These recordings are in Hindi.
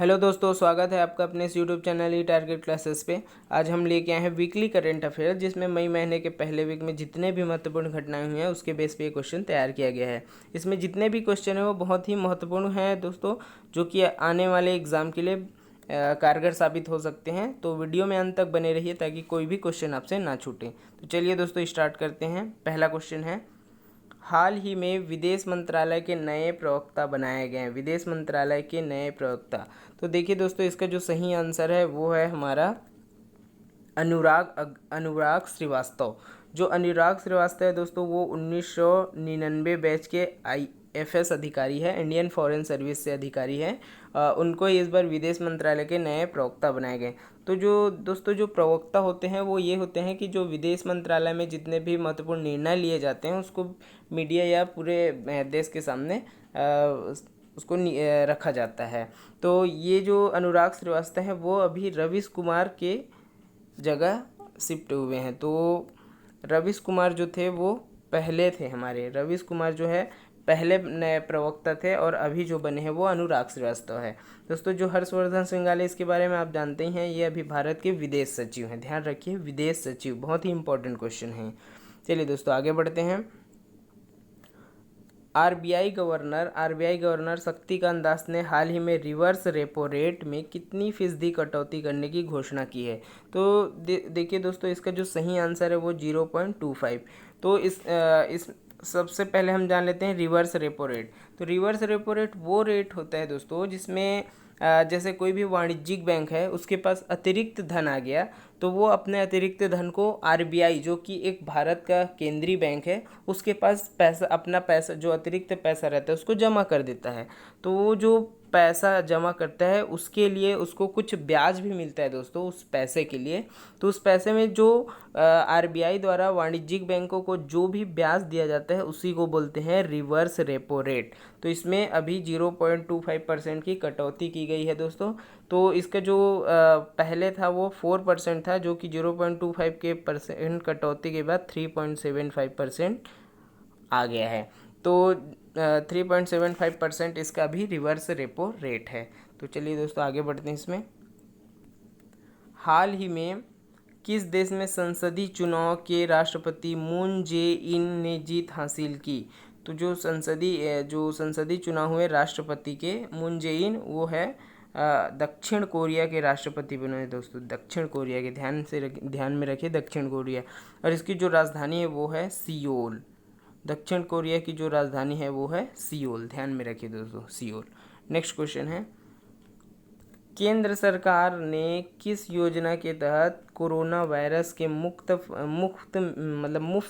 हेलो दोस्तों, स्वागत है आपका अपने इस यूट्यूब चैनल ई टारगेट क्लासेस पे। आज हम लेके आए हैं वीकली करंट अफेयर, जिसमें मई महीने के पहले वीक में जितने भी महत्वपूर्ण घटनाएं हुई हैं उसके बेस पे ये क्वेश्चन तैयार किया गया है। इसमें जितने भी क्वेश्चन हैं वो बहुत ही महत्वपूर्ण हैं दोस्तों, जो कि आने वाले एग्ज़ाम के लिए कारगर साबित हो सकते हैं। तो वीडियो में अंत तक बने रहिए ताकि कोई भी क्वेश्चन आपसे ना छूटे। तो चलिए दोस्तों स्टार्ट करते हैं। पहला क्वेश्चन है, हाल ही में विदेश मंत्रालय के नए प्रवक्ता बनाए गए हैं। विदेश मंत्रालय के नए प्रवक्ता, तो देखिए दोस्तों, इसका जो सही आंसर है वो है हमारा अनुराग श्रीवास्तव। जो अनुराग श्रीवास्तव है दोस्तों, वो 1999 बैच के IFS अधिकारी है, इंडियन फॉरेन सर्विस से अधिकारी है। उनको इस बार विदेश मंत्रालय के नए प्रवक्ता बनाए गए। तो जो दोस्तों जो प्रवक्ता होते हैं वो ये होते हैं कि जो विदेश मंत्रालय में जितने भी महत्वपूर्ण निर्णय लिए जाते हैं उसको मीडिया या पूरे देश के सामने उसको रखा जाता है। तो ये जो अनुराग श्रीवास्तव है वो अभी रवीश कुमार के जगह शिफ्ट हुए हैं। तो रवीश कुमार जो थे वो पहले थे, हमारे रवीश कुमार जो है पहले नए प्रवक्ता थे और अभी जो बने हैं वो अनुराग श्रीवास्तव है। दोस्तों जो हर्षवर्धन श्रृंगाले, इसके बारे में आप जानते ही हैं, ये अभी भारत के विदेश सचिव हैं। ध्यान रखिए, विदेश सचिव, बहुत ही इंपॉर्टेंट क्वेश्चन है। चलिए दोस्तों आगे बढ़ते हैं। आरबीआई गवर्नर शक्तिकांत दास ने हाल ही में रिवर्स रेपो रेट में कितनी फीसदी कटौती करने की घोषणा की है। तो देखिए दोस्तों, इसका जो सही आंसर है वो 0.25। तो इस सबसे पहले हम जान लेते हैं रिवर्स रेपो रेट। तो रिवर्स रेपो रेट वो रेट होता है दोस्तों जिसमें जैसे कोई भी वाणिज्यिक बैंक है उसके पास अतिरिक्त धन आ गया, तो वो अपने अतिरिक्त धन को आरबीआई, जो कि एक भारत का केंद्रीय बैंक है, उसके पास पैसा, अपना पैसा जो अतिरिक्त पैसा रहता है उसको जमा कर देता है। तो वो जो पैसा जमा करता है उसके लिए उसको कुछ ब्याज भी मिलता है दोस्तों, उस पैसे के लिए। तो उस पैसे में जो आरबीआई द्वारा वाणिज्यिक बैंकों को जो भी ब्याज दिया जाता है उसी को बोलते हैं रिवर्स रेपो रेट। तो इसमें अभी 0.25% की कटौती की गई है दोस्तों। तो इसका जो पहले था वो 4% था, जो कि 0.25 के परसेंट कटौती के बाद 3.75% आ गया है। तो 3.75% इसका भी रिवर्स रेपो रेट है। तो चलिए दोस्तों आगे बढ़ते हैं इसमें। हाल ही में किस देश में संसदीय चुनाव के राष्ट्रपति मून जे इन ने जीत हासिल की। तो जो संसदीय चुनाव हुए राष्ट्रपति के, मून जे इन, वो है दक्षिण कोरिया के राष्ट्रपति बने हैं दोस्तों। दक्षिण कोरिया के, ध्यान में रखिए, दक्षिण कोरिया। और इसकी जो राजधानी है वो है सियोल। दक्षिण कोरिया की जो राजधानी है वो है सियोल, ध्यान में रखिए दोस्तों, सियोल। नेक्स्ट क्वेश्चन है, केंद्र सरकार ने किस योजना के तहत कोरोना वायरस के मुफ्त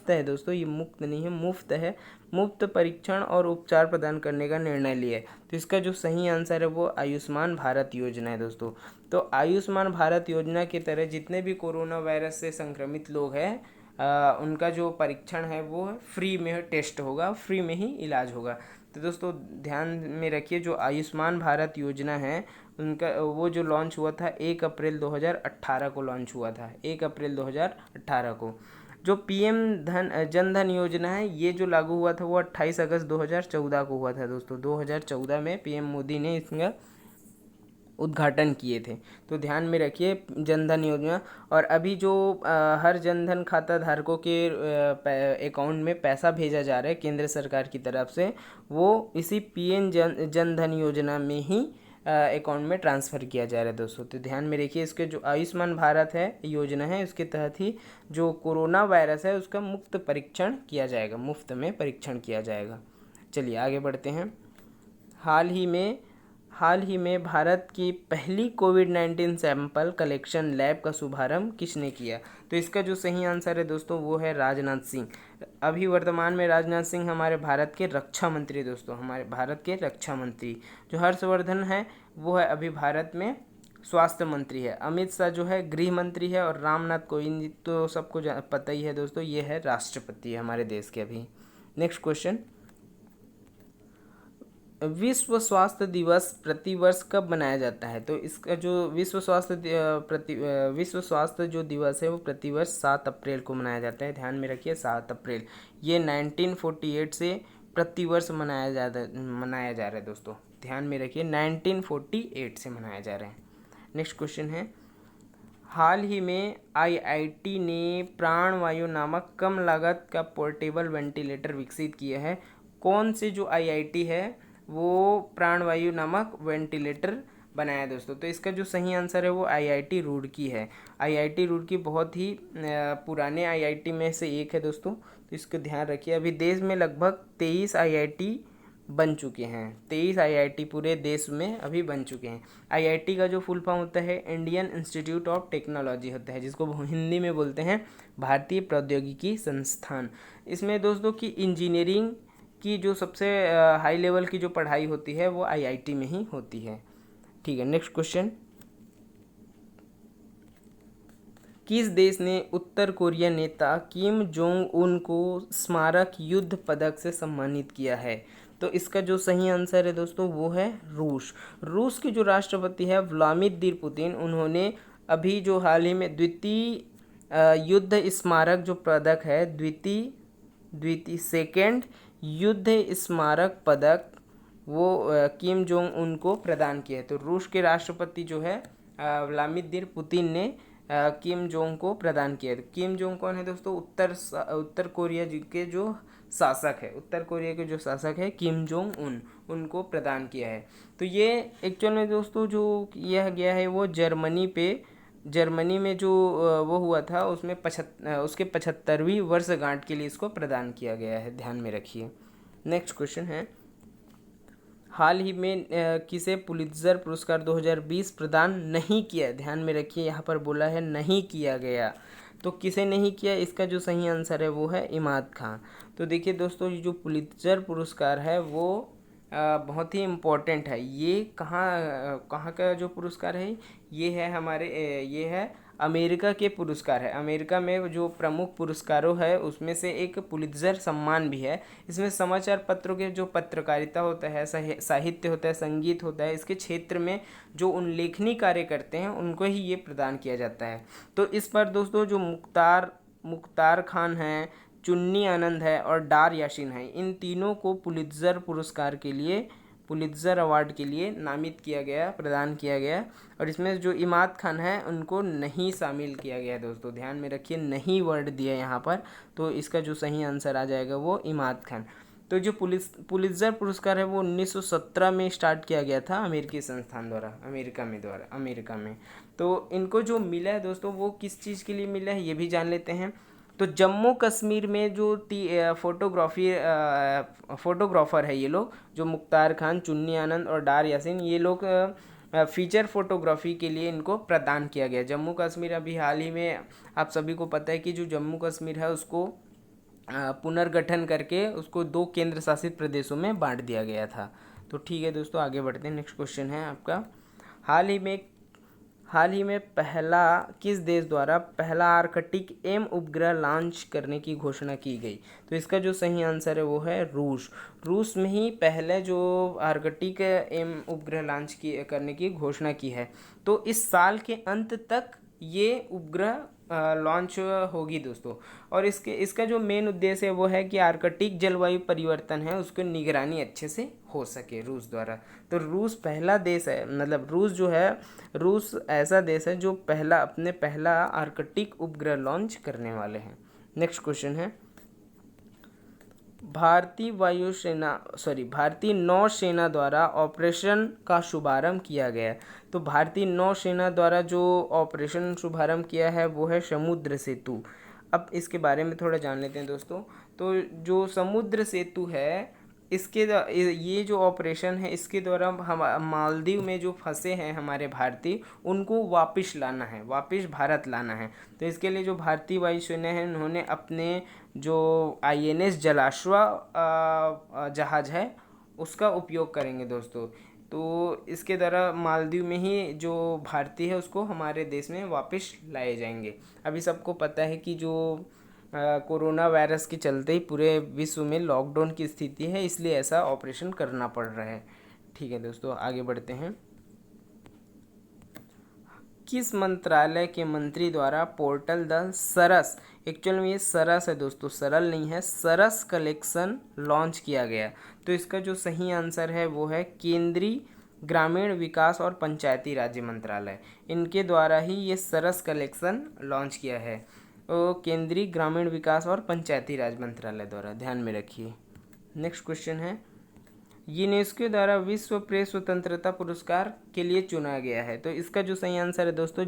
है दोस्तों, ये मुफ्त नहीं है, मुफ्त है, मुफ्त परीक्षण और उपचार प्रदान करने का निर्णय लिया है। तो इसका जो सही आंसर है वो आयुष्मान भारत योजना है दोस्तों। तो आयुष्मान भारत योजना के तहत जितने भी कोरोना वायरस से संक्रमित लोग हैं उनका जो परीक्षण है वो फ्री में टेस्ट होगा, फ्री में ही इलाज होगा। तो दोस्तों ध्यान में रखिए, जो आयुष्मान भारत योजना है उनका वो जो लॉन्च हुआ था 1 अप्रैल 2018 को लॉन्च हुआ था, 1 अप्रैल 2018 को। जो पीएम जन धन योजना है ये जो लागू हुआ था वो 28 अगस्त 2014 को हुआ था दोस्तों। 2014 में पीएम मोदी ने इसका उद्घाटन किए थे। तो ध्यान में रखिए जनधन योजना। और अभी जो हर जनधन खाता धारकों के अकाउंट में पैसा भेजा जा रहा है केंद्र सरकार की तरफ से, वो इसी पीएम जनधन योजना में ही अकाउंट में ट्रांसफ़र किया जा रहा है दोस्तों। तो ध्यान में रखिए, इसके जो आयुष्मान भारत है योजना है उसके तहत ही जो कोरोना वायरस है उसका मुफ्त परीक्षण किया जाएगा, मुफ्त में परीक्षण किया जाएगा। चलिए आगे बढ़ते हैं। हाल ही में भारत की पहली कोविड-19 सैंपल कलेक्शन लैब का शुभारंभ किसने किया। तो इसका जो सही आंसर है दोस्तों वो है राजनाथ सिंह। अभी वर्तमान में राजनाथ सिंह हमारे भारत के रक्षा मंत्री दोस्तों, हमारे भारत के रक्षा मंत्री। जो हर्षवर्धन है वो है अभी भारत में स्वास्थ्य मंत्री है। अमित शाह जो है गृह मंत्री है। और रामनाथ कोविंद तो सबको पता ही है दोस्तों, ये है राष्ट्रपति हमारे देश के अभी। नेक्स्ट क्वेश्चन, विश्व स्वास्थ्य दिवस प्रतिवर्ष कब मनाया जाता है। तो इसका जो विश्व स्वास्थ्य जो दिवस है वो प्रतिवर्ष 7 अप्रैल को मनाया जाता है। ध्यान में रखिए 7 अप्रैल। ये 1948 से प्रतिवर्ष मनाया जा रहा है दोस्तों, ध्यान में रखिए 1948 से मनाया जा रहा है। नेक्स्ट क्वेश्चन है, हाल ही में आईआईटी ने प्राणवायु नामक कम लागत का पोर्टेबल वेंटिलेटर विकसित किया है। कौन से जो आईआईटी है वो प्राणवायु नामक वेंटिलेटर बनाया दोस्तों? तो इसका जो सही आंसर है वो आईआईटी रुड़की है। आईआईटी रुड़की बहुत ही पुराने आईआईटी में से एक है दोस्तों, तो इसको ध्यान रखिए। अभी देश में लगभग 23 आईआईटी बन चुके हैं, 23 आईआईटी पूरे देश में अभी बन चुके हैं। आईआईटी का जो फुल फॉर्म होता है इंडियन इंस्टीट्यूट ऑफ टेक्नोलॉजी होता है, जिसको हिंदी में बोलते हैं भारतीय प्रौद्योगिकी संस्थान। इसमें दोस्तों की इंजीनियरिंग की जो सबसे हाई लेवल की जो पढ़ाई होती है वो आईआईटी में ही होती है। ठीक है, नेक्स्ट क्वेश्चन, किस देश ने उत्तर कोरिया नेता किम जोंग उन को स्मारक युद्ध पदक से सम्मानित किया है? तो इसका जो सही आंसर है दोस्तों वो है रूस। रूस के जो राष्ट्रपति है व्लादिमीर पुतिन, उन्होंने अभी जो हाल ही में द्वितीय युद्ध स्मारक जो पदक है, द्वितीय सेकेंड युद्ध स्मारक पदक वो किम जोंग उन को प्रदान किया है। तो रूस के राष्ट्रपति जो है व्लादिमीर पुतिन ने किम जोंग को प्रदान किया है। किम जोंग कौन है दोस्तों? उत्तर कोरिया जी के जो शासक है, उत्तर कोरिया के जो शासक है किम जोंग उनको प्रदान किया है। तो ये एक्चुअल में दोस्तों जो किया गया है वो जर्मनी में जो वो हुआ था उसमें उसके 75वीं वर्षगांठ के लिए इसको प्रदान किया गया है, ध्यान में रखिए। नेक्स्ट क्वेश्चन है, हाल ही में किसे पुलित्जर पुरस्कार 2020 प्रदान नहीं किया? ध्यान में रखिए, यहाँ पर बोला है नहीं किया गया, तो किसे नहीं किया? इसका जो सही आंसर है वो है इमाद खान। तो देखिए दोस्तों, ये जो पुलित्जर पुरस्कार है वो बहुत ही इम्पोर्टेंट है। ये कहाँ का जो पुरस्कार है, ये है ये है अमेरिका के पुरस्कार है। अमेरिका में जो प्रमुख पुरस्कारों है उसमें से एक पुलित्जर सम्मान भी है। इसमें समाचार पत्रों के जो पत्रकारिता होता है, साहित्य होता है, संगीत होता है, इसके क्षेत्र में जो उल्लेखनीय कार्य करते हैं उनको ही ये प्रदान किया जाता है। तो इस पर दोस्तों जो मुख्तार खान है, चुन्नी आनंद है और डार याशीन है, इन तीनों को पुलित्जर पुरस्कार के लिए, पुलित्जर अवार्ड के लिए नामित किया गया, प्रदान किया गया। और इसमें जो इमाद खान है उनको नहीं शामिल किया गया दोस्तों, ध्यान में रखिए, नहीं वर्ड दिया यहाँ पर। तो इसका जो सही आंसर आ जाएगा वो इमाद खान। तो जो पुलित्जर पुरस्कार है वो 1917 में स्टार्ट किया गया था अमेरिकी संस्थान द्वारा, अमेरिका में। तो इनको जो मिला है दोस्तों वो किस चीज़ के लिए मिला है ये भी जान लेते हैं। तो जम्मू कश्मीर में जो फोटोग्राफर है ये लोग, जो मुख्तार खान, चुन्नी आनंद और डार यासीन, ये लोग फीचर फोटोग्राफी के लिए इनको प्रदान किया गया। जम्मू कश्मीर अभी हाल ही में आप सभी को पता है कि जो जम्मू कश्मीर है उसको पुनर्गठन करके उसको 2 केंद्र शासित प्रदेशों में बांट दिया गया था। तो ठीक है दोस्तों, आगे बढ़ते हैं। नेक्स्ट क्वेश्चन है आपका, हाल ही में किस देश द्वारा पहला आर्कटिक एम उपग्रह लॉन्च करने की घोषणा की गई? तो इसका जो सही आंसर है वो है रूस में ही पहले जो आर्कटिक एम उपग्रह लॉन्च करने की घोषणा की है। तो इस साल के अंत तक ये उपग्रह लॉन्च होगी दोस्तों। और इसका जो मेन उद्देश्य है वो है कि आर्कटिक जलवायु परिवर्तन है उसको निगरानी अच्छे से हो सके रूस द्वारा। तो रूस पहला देश है, मतलब रूस ऐसा देश है जो पहला आर्कटिक उपग्रह लॉन्च करने वाले हैं। नेक्स्ट क्वेश्चन है, भारतीय नौसेना द्वारा ऑपरेशन का शुभारंभ किया गया। तो भारतीय नौसेना द्वारा जो ऑपरेशन शुभारंभ किया है वो है समुद्र सेतु। अब इसके बारे में थोड़ा जान लेते हैं दोस्तों। तो जो समुद्र सेतु है ये जो ऑपरेशन है इसके द्वारा हम मालदीव में जो फंसे हैं हमारे भारतीय, उनको वापस भारत लाना है। तो इसके लिए जो भारतीय वायुसेना है उन्होंने अपने जो INS जलाश्वा जहाज़ है उसका उपयोग करेंगे दोस्तों। तो इसके द्वारा मालदीव में ही जो भारतीय है उसको हमारे देश में वापस लाए जाएंगे। अभी सबको पता है कि जो कोरोना वायरस के चलते ही पूरे विश्व में लॉकडाउन की स्थिति है, इसलिए ऐसा ऑपरेशन करना पड़ रहा है। ठीक है दोस्तों, आगे बढ़ते हैं। किस मंत्रालय के मंत्री द्वारा पोर्टल द सरस, एक्चुअल में ये सरस है दोस्तों, सरल नहीं है, सरस कलेक्शन लॉन्च किया गया। तो इसका जो सही आंसर है वो है केंद्रीय ग्रामीण विकास और पंचायती राज मंत्रालय, इनके द्वारा ही ये सरस कलेक्शन लॉन्च किया है। तो केंद्रीय ग्रामीण विकास और पंचायती राज मंत्रालय द्वारा, ध्यान में रखिए। नेक्स्ट क्वेश्चन है, यूनेस्को द्वारा विश्व प्रेस स्वतंत्रता पुरस्कार के लिए चुना गया है। तो इसका जो सही आंसर है दोस्तों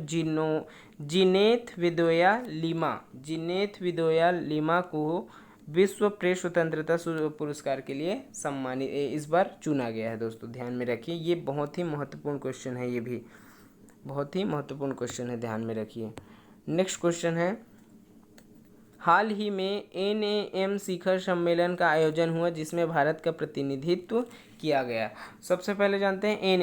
जीनेथ विदोया लिमा, जीनेथ विदोया लिमा को विश्व प्रेस स्वतंत्रता पुरस्कार के लिए सम्मानित इस बार चुना गया है दोस्तों, ध्यान में रखिए। ये बहुत ही महत्वपूर्ण क्वेश्चन है, ये भी बहुत ही महत्वपूर्ण क्वेश्चन है, ध्यान में रखिए। नेक्स्ट क्वेश्चन है, हाल ही में NAM शिखर सम्मेलन का आयोजन हुआ जिसमें भारत का प्रतिनिधित्व किया गया। सबसे पहले जानते हैं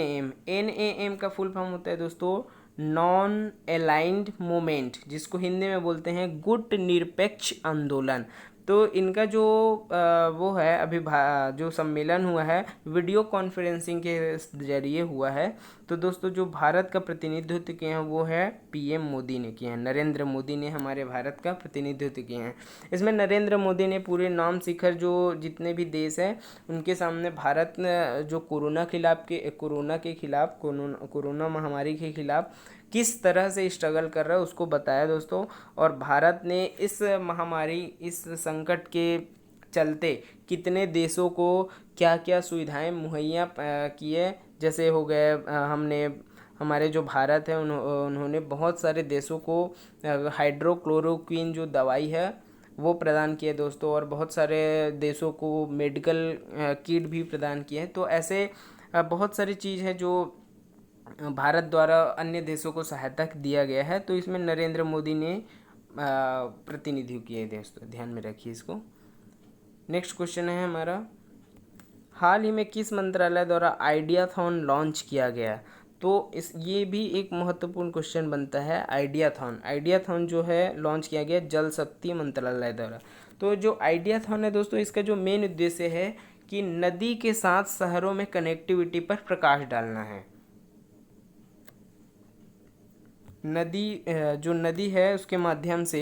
NAM का फुल फॉर्म होता है दोस्तों नॉन अलाइंड मूवमेंट, जिसको हिंदी में बोलते हैं गुट निरपेक्ष आंदोलन। तो इनका जो वो है अभी जो सम्मेलन हुआ है वीडियो कॉन्फ्रेंसिंग के जरिए हुआ है। तो दोस्तों जो भारत का प्रतिनिधित्व किए हैं वो है PM मोदी ने किए हैं, नरेंद्र मोदी ने हमारे भारत का प्रतिनिधित्व किए हैं। इसमें नरेंद्र मोदी ने पूरे नाम शिखर जो जितने भी देश हैं उनके सामने भारत जो कोरोना के खिलाफ कोरोना महामारी के खिलाफ किस तरह से स्ट्रगल कर रहा है उसको बताया दोस्तों। और भारत ने इस महामारी, इस संकट के चलते कितने देशों को क्या क्या सुविधाएं मुहैया किए, जैसे हो गए हमारे जो भारत है उन्होंने बहुत सारे देशों को हाइड्रोक्लोरोक्विन जो दवाई है वो प्रदान किए दोस्तों, और बहुत सारे देशों को मेडिकल किट भी प्रदान किए हैं। तो ऐसे बहुत सारी चीज़ है जो भारत द्वारा अन्य देशों को सहायता दिया गया है। तो इसमें नरेंद्र मोदी ने प्रतिनिधित्व किए दोस्तों, ध्यान में रखिए इसको। नेक्स्ट क्वेश्चन है हमारा, हाल ही में किस मंत्रालय द्वारा आइडियाथॉन लॉन्च किया गया। तो ये भी एक महत्वपूर्ण क्वेश्चन बनता है। आइडियाथॉन जो है लॉन्च किया गया जल शक्ति मंत्रालय द्वारा। तो जो आइडियाथॉन है दोस्तों, इसका जो मेन उद्देश्य है कि नदी के साथ शहरों में कनेक्टिविटी पर प्रकाश डालना है। जो नदी है उसके माध्यम से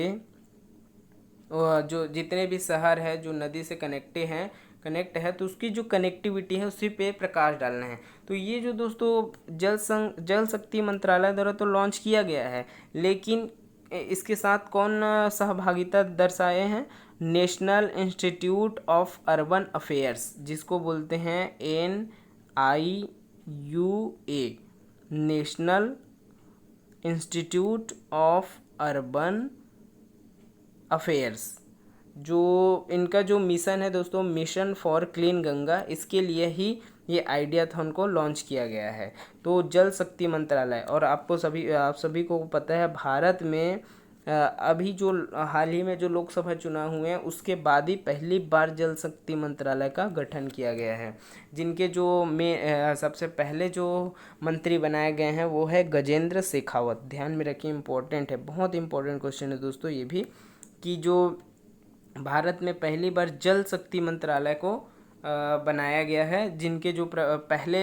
जो जितने भी शहर है जो नदी से कनेक्ट है तो उसकी जो कनेक्टिविटी है उसी पे प्रकाश डालना है। तो ये जो दोस्तों जल शक्ति मंत्रालय द्वारा तो लॉन्च किया गया है, लेकिन इसके साथ कौन सहभागिता दर्शाए हैं, national institute of urban affairs, जिसको बोलते हैं NIUA, national institute of urban affairs. जो इनका जो मिशन है दोस्तों, मिशन फॉर क्लीन गंगा, इसके लिए ही ये आइडियाथॉन को लॉन्च किया गया है। तो जल शक्ति मंत्रालय, और आप सभी को पता है भारत में अभी जो हाल ही में जो लोकसभा चुनाव हुए हैं उसके बाद ही पहली बार जल शक्ति मंत्रालय का गठन किया गया है। जिनके जो सबसे पहले जो मंत्री बनाए गए हैं वो है गजेंद्र शेखावत, ध्यान में रखिए, इंपॉर्टेंट है, बहुत इंपॉर्टेंट क्वेश्चन है दोस्तों ये भी, कि जो भारत में पहली बार जल शक्ति मंत्रालय को बनाया गया है। जिनके जो पहले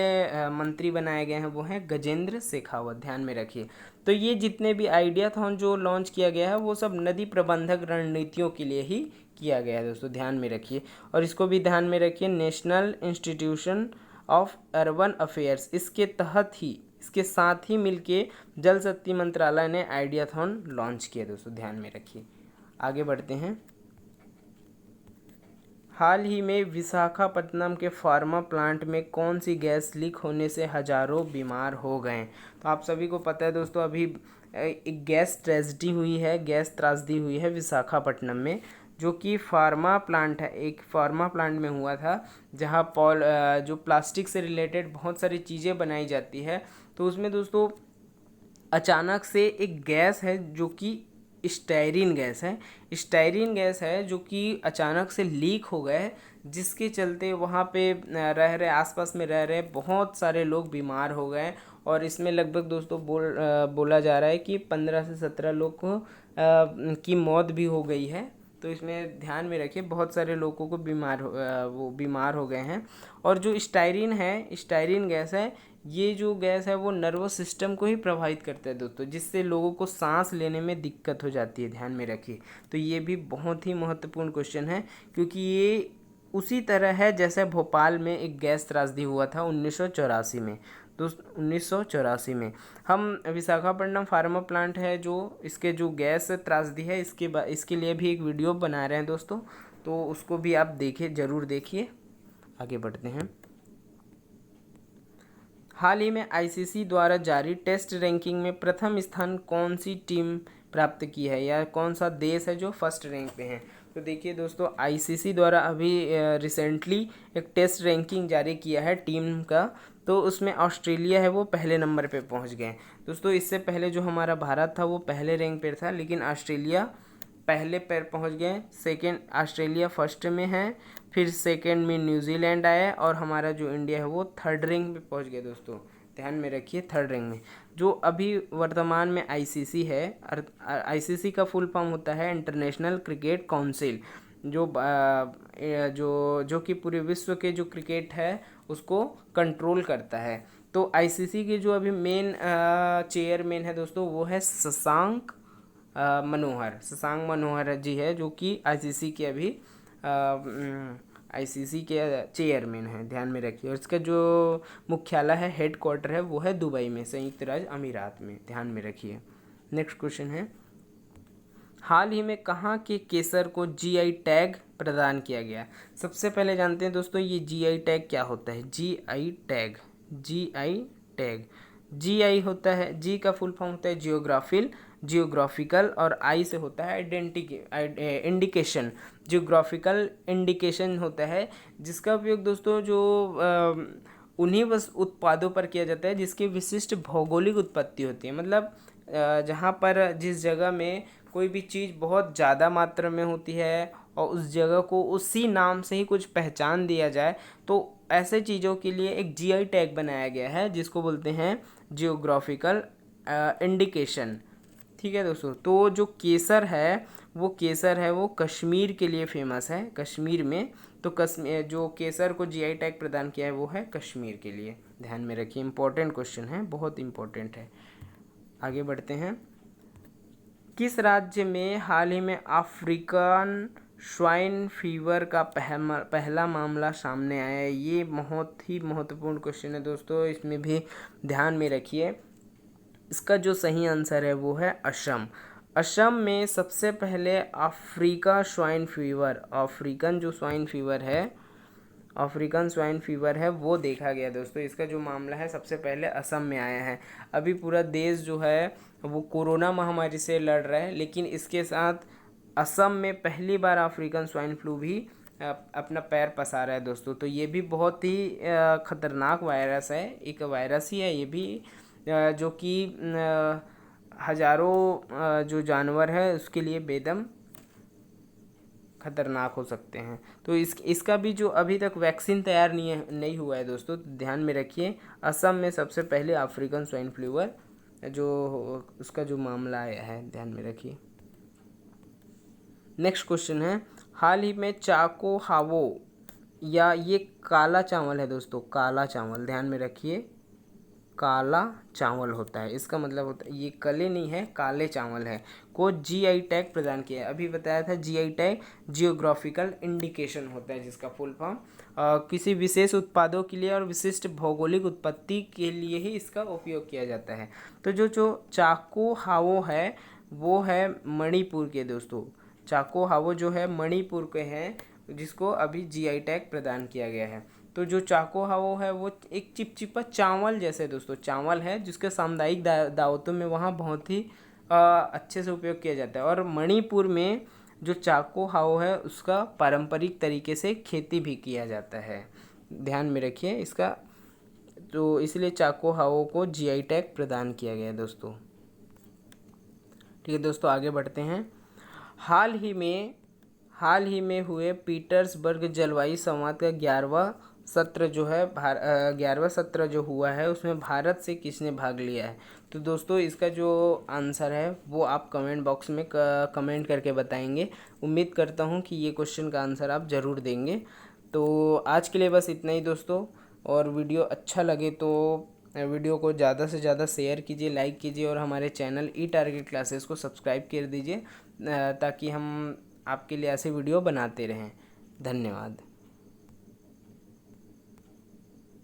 मंत्री बनाए गए हैं वो हैं गजेंद्र शेखावत, ध्यान में रखिए। तो ये जितने भी आइडियाथॉन जो लॉन्च किया गया है वो सब नदी प्रबंधक रणनीतियों के लिए ही किया गया है दोस्तों, ध्यान में रखिए। और इसको भी ध्यान में रखिए, national institution of urban affairs, इसके साथ ही मिलके जल शक्ति मंत्रालय ने आइडियाथॉन लॉन्च किया दोस्तों, ध्यान में रखिए। आगे बढ़ते हैं, हाल ही में विशाखापट्टनम के फार्मा प्लांट में कौन सी गैस लीक होने से हजारों बीमार हो गए। तो आप सभी को पता है दोस्तों, अभी एक गैस त्रासदी हुई है विशाखापट्टनम में, जो कि फार्मा प्लांट है, एक फार्मा प्लांट में हुआ था जहां जो प्लास्टिक से रिलेटेड बहुत सारी चीज़ें बनाई जाती है। तो उसमें दोस्तों अचानक से एक गैस है जो कि स्टायरीन गैस है जो कि अचानक से लीक हो गए, जिसके चलते वहाँ पे आसपास में रह रहे बहुत सारे लोग बीमार हो गए। और इसमें लगभग दोस्तों बोला जा रहा है कि 15 से 17 लोग की मौत भी हो गई है। तो इसमें ध्यान में रखिए बहुत सारे लोगों को वो बीमार हो गए हैं। और जो स्टायरीन है, स्टायरीन गैस है, ये जो गैस है वो नर्वस सिस्टम को ही प्रभावित करता है दोस्तों, जिससे लोगों को सांस लेने में दिक्कत हो जाती है, ध्यान में रखिए। तो ये भी बहुत ही महत्वपूर्ण क्वेश्चन है, क्योंकि ये उसी तरह है जैसे भोपाल में एक गैस त्रासदी हुआ था 1984 में। दोस्त 1984 में हम विशाखापट्टनम फार्मा प्लांट है जो इसके जो गैस त्रासदी है इसके लिए भी एक वीडियो बना रहे हैं दोस्तों, तो उसको भी आप देखिए, ज़रूर देखिए। आगे बढ़ते हैं। हाल ही में आईसीसी द्वारा जारी टेस्ट रैंकिंग में प्रथम स्थान कौन सी टीम प्राप्त की है, या कौन सा देश है जो फर्स्ट रैंक पे है? तो देखिए दोस्तों, आईसीसी द्वारा अभी रिसेंटली एक टेस्ट रैंकिंग जारी किया है टीम का, तो उसमें ऑस्ट्रेलिया है वो पहले नंबर पे पहुंच गए दोस्तों। इससे पहले जो हमारा भारत था वो पहले रैंक पे था, लेकिन ऑस्ट्रेलिया पहले पैर पहुंच गए। सेकंड ऑस्ट्रेलिया फर्स्ट में है, फिर सेकंड में न्यूजीलैंड आया, और हमारा जो इंडिया है वो थर्ड रैंक पे पहुंच गया दोस्तों। ध्यान में रखिए, थर्ड रैंक में। जो अभी वर्तमान में आईसीसी है, आईसीसी का फुल फॉर्म होता है इंटरनेशनल क्रिकेट काउंसिल, जो कि पूरे विश्व के जो क्रिकेट है उसको कंट्रोल करता है। तो आईसीसी के जो अभी मेन चेयरमैन है दोस्तों वो है शशांक मनोहर जी है, जो कि आईसीसी के अभी आईसीसी के चेयरमैन हैं, ध्यान में रखिए। और इसका जो मुख्यालय है, हेड क्वार्टर है, वो है दुबई में, संयुक्त राज्य अमीरात में, ध्यान में रखिए। नेक्स्ट क्वेश्चन है, हाल ही में कहाँ के केसर को जीआई टैग प्रदान किया गया? सबसे पहले जानते हैं दोस्तों ये जीआई टैग क्या होता है। जीआई टैग, जीआई होता है, जी का फुल फॉर्म होता है जियोग्राफिकल, और आई से होता है इंडिकेशन। जियोग्राफिकल इंडिकेशन होता है जिसका उपयोग दोस्तों जो उन्हीं बस उत्पादों पर किया जाता है जिसकी विशिष्ट भौगोलिक उत्पत्ति होती है। मतलब जहाँ पर जिस जगह में कोई भी चीज़ बहुत ज़्यादा मात्रा में होती है और उस जगह को उसी नाम से ही कुछ पहचान दिया जाए, तो ऐसे चीज़ों के लिए एक जीआई टैग बनाया गया है जिसको बोलते हैं जियोग्राफिकल इंडिकेशन। ठीक है दोस्तों, तो जो केसर है वो कश्मीर के लिए फेमस है, कश्मीर में। तो कश्मीर जो केसर को जीआई टैग प्रदान किया है वो है कश्मीर के लिए, ध्यान में रखिए। इंपॉर्टेंट क्वेश्चन है, बहुत इंपॉर्टेंट है। आगे बढ़ते हैं। किस राज्य में हाल ही में अफ्रीकन स्वाइन फीवर का पहला मामला सामने आया है? ये बहुत ही महत्वपूर्ण क्वेश्चन है दोस्तों, इसमें भी ध्यान में रखिए। इसका जो सही आंसर है वो है असम। असम में सबसे पहले अफ्रीकन स्वाइन फीवर है वो देखा गया दोस्तों। इसका जो मामला है सबसे पहले असम में आया है। अभी पूरा देश जो है वो कोरोना महामारी से लड़ रहा है, लेकिन इसके साथ असम में पहली बार अफ्रीकन स्वाइन फ्लू भी अपना पैर पसारा है दोस्तों। तो ये भी बहुत ही खतरनाक वायरस है, एक वायरस ही है ये भी, जो कि हजारों जो जानवर है उसके लिए बेदम खतरनाक हो सकते हैं। तो इसका भी जो अभी तक वैक्सीन तैयार नहीं हुआ है दोस्तों, ध्यान में रखिए। असम में सबसे पहले अफ्रीकन स्वाइन फ्लूवर जो उसका जो मामला आया है, ध्यान में रखिए। नेक्स्ट क्वेश्चन है, हाल ही में चाको हावो, या ये काला चावल है दोस्तों, काला चावल, ध्यान में रखिए, काला चावल होता है, इसका मतलब होता है ये कले नहीं है, काले चावल है, को जीआई टैग प्रदान किया है। अभी बताया था जीआई टैग जियोग्राफिकल इंडिकेशन होता है जिसका फुल फॉर्म, किसी विशेष उत्पादों के लिए और विशिष्ट भौगोलिक उत्पत्ति के लिए ही इसका उपयोग किया जाता है। तो जो चाको हावो है वो है मणिपुर के दोस्तों। चाको हावो जो है मणिपुर के हैं, जिसको अभी जीआई टैग प्रदान किया गया है। तो जो चाको हावो है वो एक चिपचिपा चावल जैसे दोस्तों चावल है, जिसके सामुदायिक दावतों में वहाँ बहुत ही अच्छे से उपयोग किया जाता है। और मणिपुर में जो चाको हावो है उसका पारंपरिक तरीके से खेती भी किया जाता है, ध्यान में रखिए इसका। तो इसलिए चाको हावो को जीआई टैग प्रदान किया गया है दोस्तों। ठीक है दोस्तों, आगे बढ़ते हैं। हाल ही में हुए पीटर्सबर्ग जलवायु संवाद का 11वां सत्र जो है 11वां सत्र जो हुआ है उसमें भारत से किसने भाग लिया है। तो दोस्तों इसका जो आंसर है वो आप कमेंट बॉक्स में कमेंट करके बताएंगे। उम्मीद करता हूँ कि ये क्वेश्चन का आंसर आप ज़रूर देंगे। तो आज के लिए बस इतना ही दोस्तों, और वीडियो अच्छा लगे तो वीडियो को ज़्यादा से ज़्यादा शेयर कीजिए, लाइक कीजिए, और हमारे चैनल ई टारगेट क्लासेस को सब्सक्राइब कर दीजिए ताकि हम आपके लिए ऐसे वीडियो बनाते रहें। धन्यवाद।